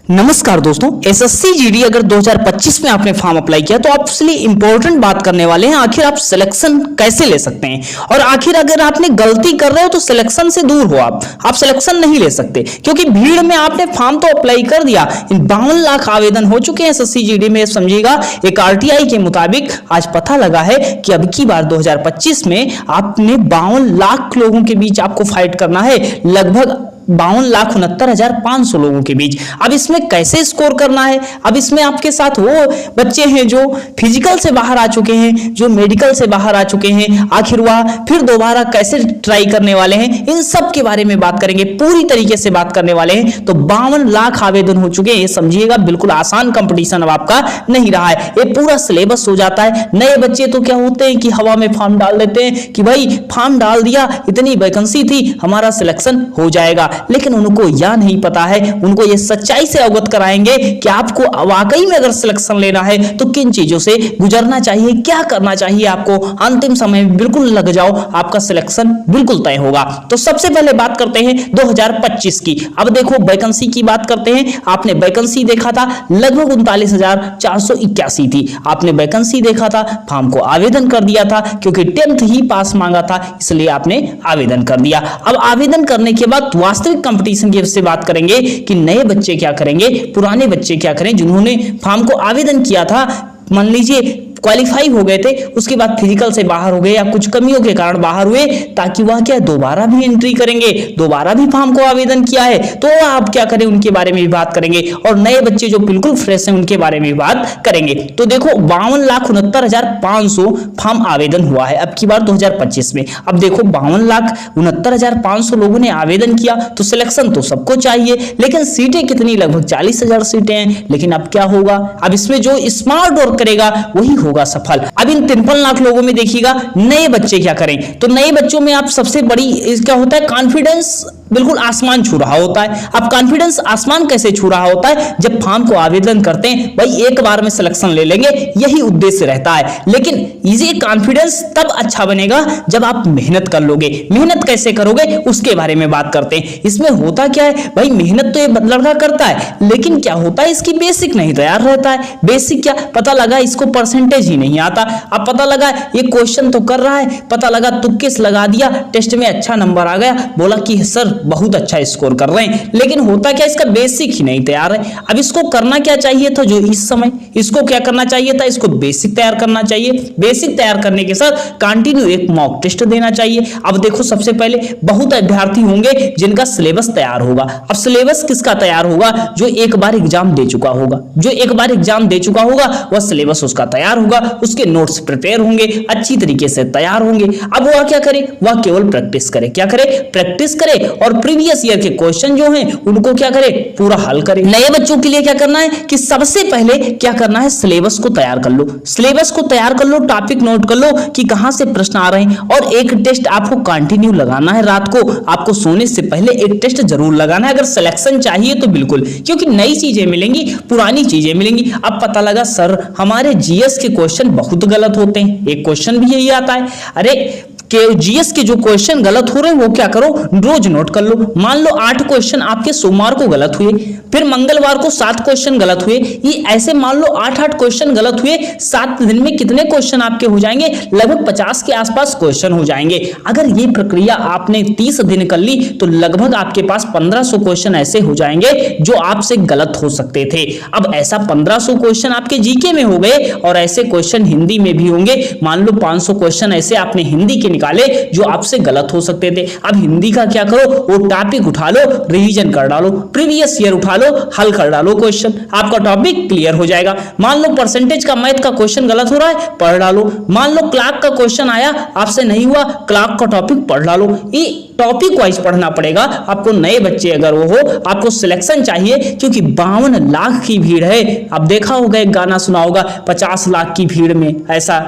नमस्कार दोस्तों, SSC GD अगर 2025 में आपने फॉर्म अप्लाई किया तो ऑब्वियसली इंपॉर्टेंट बात करने वाले हैं। आखिर आप सिलेक्शन कैसे ले सकते हैं और आखिर अगर आपने गलती कर रहे हो तो सिलेक्शन से दूर हो। आप सिलेक्शन नहीं ले सकते क्योंकि भीड़ में आपने फॉर्म तो अप्लाई कर दिया। इन 52 लाख आवेदन हो चुके हैं एसएससी जीडी में। समझिएगा, एक आरटीआई के मुताबिक आज पता लगा है कि अब की बार 2025 में आपने 52 लाख लोगों के बीच आपको फाइट करना है, लगभग 52,69,500 लोगों के बीच। अब इसमें कैसे स्कोर करना है? अब इसमें आपके साथ वो बच्चे हैं जो फिजिकल से बाहर आ चुके हैं, जो मेडिकल से बाहर आ चुके हैं, आखिर वह फिर दोबारा कैसे ट्राई करने वाले हैं, इन सब के बारे में बात करेंगे, पूरी तरीके से बात करने वाले हैं। तो 52 लाख आवेदन हो चुके हैं, ये समझिएगा बिल्कुल आसान कंपटीशन अब आपका नहीं रहा है। ये पूरा सिलेबस हो जाता है। नए बच्चे तो क्या होते हैं कि हवा में फॉर्म डाल देते हैं कि भाई फॉर्म डाल दिया, इतनी वैकेंसी थी, हमारा सिलेक्शन हो जाएगा। लेकिन उनको यह नहीं पता है, उनको ये सच्चाई से अवगत कराएंगे कि आपको वाकई में अगर सिलेक्शन लेना है तो किन चीजों से गुजरना चाहिए, क्या करना चाहिए आपको। अंतिम समय में बिल्कुल लग जाओ, आपका सिलेक्शन बिल्कुल तय होगा। तो सबसे पहले बात करते हैं 2025 की। अब देखो वैकेंसी की बात करते हैं। आपने वैकेंसी देखा था लगभग 39,481 थी। आपने वैकेंसी देखा था, फॉर्म को आवेदन कर दिया था क्योंकि 10th ही पास मांगा था, इसलिए आपने आवेदन कर दिया। अब आवेदन करने के बाद वास्तविक कंपटीशन की से बात करेंगे कि नए बच्चे क्या करेंगे, पुराने बच्चे क्या करें। जिन्होंने फॉर्म को आवेदन किया था, मान लीजिए क्वालिफाई हो गए थे, उसके बाद फिजिकल से बाहर हो गए या कुछ कमियों के कारण बाहर हुए, ताकि वह क्या दोबारा भी एंट्री करेंगे, दोबारा भी फॉर्म को आवेदन किया है तो आप क्या करें, उनके बारे में भी बात करेंगे। और नए बच्चे जो बिल्कुल फ्रेश हैं उनके बारे में भी बात करेंगे। तो देखो 52,69,500 फॉर्म आवेदन हुआ है अब की बार 2025 में। अब देखो 52,69,500 लोगों ने आवेदन किया तो सिलेक्शन तो सबको चाहिए, लेकिन सीटें कितनी, लगभग 40,000 सीटें हैं। लेकिन अब क्या होगा, अब इसमें जो स्मार्ट वर्क करेगा वही होगा सफल। अब इन 53 लाख लोगों में देखिएगा नए बच्चे क्या करें। तो नए बच्चों में आप सबसे बड़ी क्या होता है, कॉन्फिडेंस बिल्कुल आसमान छू रहा होता है। अब कॉन्फिडेंस आसमान कैसे छू रहा होता है, जब फॉर्म को आवेदन करते हैं भाई एक बार में सिलेक्शन ले लेंगे, यही उद्देश्य रहता है। लेकिन ये कॉन्फिडेंस तब अच्छा बनेगा जब आप मेहनत कर लोगे। मेहनत कैसे करोगे उसके बारे में बात करते हैं। इसमें होता क्या है भाई, मेहनत तो ये लड़का करता है, लेकिन क्या होता है इसकी बेसिक नहीं तैयार रहता है। बेसिक क्या, पता लगा इसको परसेंटेज ही नहीं आता। अब पता लगा ये क्वेश्चन तो कर रहा है, पता लगा तुक्के से लगा दिया, टेस्ट में अच्छा नंबर आ गया, बोला कि सर बहुत अच्छा स्कोर कर रहे हैं, लेकिन होता क्या, इसका बेसिक ही नहीं तैयार है। अब इसको करना क्या चाहिए था, जो इस समय इसको क्या करना चाहिए था, इसको बेसिक तैयार करना चाहिए। बेसिक तैयार करने के साथ कंटिन्यू एक मॉक टेस्ट देना चाहिए। अब देखो सबसे पहले बहुत अभ्यर्थी होंगे जिनका सिलेबस तैयार होगा। अब सिलेबस किसका तैयार होगा, जो एक बार एग्जाम दे चुका होगा। जो एक बार एग्जाम दे चुका होगा वह सिलेबस उसका तैयार होगा, उसके नोट्स प्रिपेयर होंगे, अच्छी तरीके से तैयार होंगे। अब वह क्या करे, वह केवल प्रैक्टिस करे। क्या करे, प्रैक्टिस करे और प्रीवियस ईयर के क्वेश्चन जो हैं उनको क्या करे, पूरा हल करे। नए बच्चों के लिए क्या करना है कि सबसे पहले क्या करना है, सिलेबस को तैयार कर लो। सिलेबस को तैयार कर लो, टॉपिक नोट कर लो कि कहां से प्रश्न आ रहे हैं। और एक टेस्ट आपको कंटिन्यू लगाना है, रात को आपको सोने से पहले एक टेस्ट जरूर लगाना है, अगर सिलेक्शन चाहिए तो बिल्कुल, क्योंकि नई चीजें मिलेंगी, पुरानी चीजें मिलेंगी। अब पता लगा सर हमारे जीएस के क्वेश्चन बहुत गलत होते हैं, एक क्वेश्चन भी यही आता है। अरे कि जीएस के जो क्वेश्चन गलत हो रहे हैं वो क्या करो, रोज नोट कर लो। मान लो 8 क्वेश्चन आपके सोमवार को गलत हुए, फिर मंगलवार को 7 क्वेश्चन गलत हुए, ये ऐसे मान लो 8-8 क्वेश्चन गलत हुए, 7 दिन में कितने क्वेश्चन आपके हो जाएंगे, लगभग 50 के आसपास क्वेश्चन हो जाएंगे। अगर ये प्रक्रिया आपने 30 दिन कर ली तो लगभग आपके पास 1500 क्वेश्चन ऐसे हो जाएंगे जो आपसे गलत हो सकते थे। अब ऐसा 1500 क्वेश्चन आपके जीके में हो गए और ऐसे क्वेश्चन हिंदी में भी होंगे। मान लो 500 क्वेश्चन ऐसे आपने हिंदी के निकाले जो आपसे गलत हो सकते थे। अब हिंदी का क्या करो, वो टॉपिक उठा लो, रिवीजन कर डालो, प्रीवियस ईयर उठा लो, हल कर डालो क्वेश्चन, आपका टॉपिक क्लियर हो जाएगा। मान लो परसेंटेज का मैथ का क्वेश्चन गलत हो रहा है, पढ़ डालो। मान लो क्लार्क का क्वेश्चन आया, आपसे नहीं हुआ, क्लार्क का टॉपिक पढ़ डालो। ये टॉपिक वाइज पढ़ना पड़ेगा आपको। नए बच्चे अगर वो हो, आपको सिलेक्शन चाहिए क्योंकि 52 लाख की भीड़ है। अब देखा होगा, एक गाना सुना होगा, 50 लाख की भीड़ में ऐसा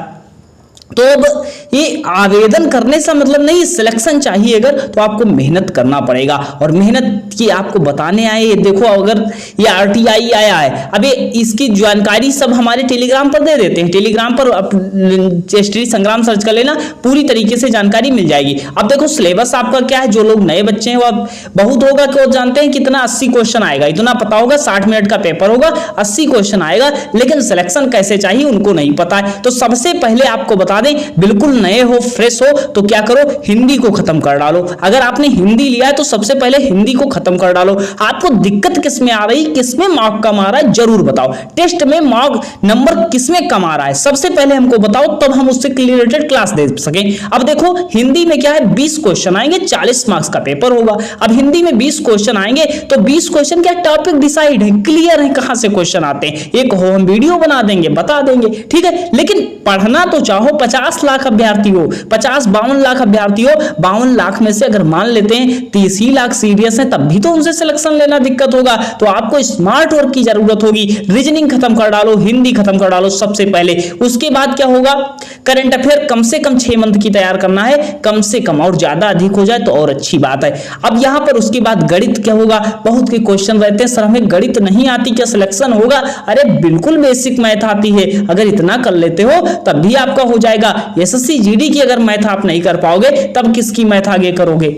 तो अब ये आवेदन करने से मतलब नहीं, सिलेक्शन चाहिए अगर तो आपको मेहनत करना पड़ेगा। और मेहनत की आपको बताने आए, ये देखो अगर ये आरटीआई आया है, अब ये इसकी जानकारी सब हमारे टेलीग्राम पर दे देते हैं। टेलीग्राम पर स्टडी संग्राम सर्च कर लेना, पूरी तरीके से जानकारी मिल जाएगी। अब देखो सिलेबस आपका क्या है, जो लोग नए बच्चे हैं वो बहुत होगा कि वो जानते हैं कितना 80 क्वेश्चन आएगा, इतना पता होगा 60 मिनट का पेपर होगा, 80 क्वेश्चन आएगा, लेकिन सिलेक्शन कैसे चाहिए उनको नहीं पता है। तो सबसे पहले आपको बता दें, बिल्कुल नए हो, फ्रेश हो तो क्या करो, हिंदी को खत्म कर डालो। अगर आपने हिंदी लिया है तो सबसे पहले हिंदी को खत्म कर डालो। आपको दिक्कत किसमें आ रही, किसमें मार्क कम आ रहा है जरूर बताओ, टेस्ट में मार्क नंबर किसमें कम आ रहा है सबसे पहले हमको बताओ, तब हम उससे रिलेटेड क्लास दे सकें। अब देखो हिंदी में क्या है, 20 क्वेश्चन आएंगे, 40 मार्क्स का पेपर होगा। अब हिंदी में 20 क्वेश्चन आएंगे तो 20 क्वेश्चन क्या टॉपिक डिसाइड है, क्लियर है कहां से क्वेश्चन आते हैं, एक होम वीडियो बना देंगे, बता देंगे, ठीक है। लेकिन पढ़ना तो चाहो, 50 लाख अभ्यर्थी हो, 52 लाख अभ्यर्थी हो, 52 लाख में से अगर मान लेते हैं 30 ही लाख सीरियस हैं, तब भी तो उनसे सिलेक्शन लेना दिक्कत होगा। तो आपको स्मार्ट वर्क की जरूरत होगी। रीजनिंग खत्म कर डालो, हिंदी खत्म कर डालो सबसे पहले। उसके बाद क्या होगा, करंट अफेयर कम से कम 6 मंथ की तैयार करना है, कम से कम, और ज्यादा अधिक हो जाए तो और अच्छी बात है। अब यहां पर उसके बाद गणित क्या होगा, बहुत के क्वेश्चन रहते हैं, सर हमें गणित नहीं आती, क्या सिलेक्शन होगा? अरे बिल्कुल बेसिक मैथ आती है, अगर इतना कर लेते हो तब भी आपका हो जाएगा। एसएससी जीडी की अगर मैथ आप नहीं कर पाओगे तब किसकी मैथ आगे करोगे,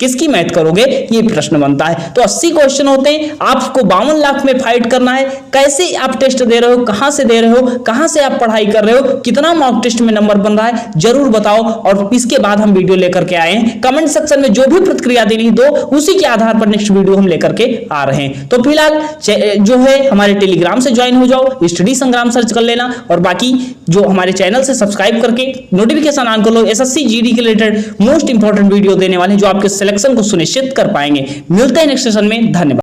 किसकी मैथ करोगे, ये प्रश्न बनता है। तो 80 क्वेश्चन होते हैं, आपको 52 लाख में फाइट करना है। कैसे आप टेस्ट दे रहे हो, कहां से दे रहे हो, कहां से आप पढ़ाई कर रहे हो, कितना मॉक टेस्ट में नंबर बन रहा है जरूर बताओ। और इसके बाद हम वीडियो लेकर के आए हैं, कमेंट सेक्शन में जो भी प्रतिक्रिया देनी दो, उसी के आधार पर नेक्स्ट वीडियो हम लेकर के आ रहे हैं। तो फिलहाल जो है हमारे टेलीग्राम से ज्वाइन हो जाओ, स्टडी संग्राम सर्च कर लेना, और बाकी जो हमारे चैनल से सब्सक्राइब करके नोटिफिकेशन ऑन कर लो। एसएससी जीडी के रिलेटेड मोस्ट इंपॉर्टेंट वीडियो देने वाले हैं जो आपके सिलेक्शन को सुनिश्चित कर पाएंगे। मिलते हैं नेक्स्ट सेशन में, धन्यवाद।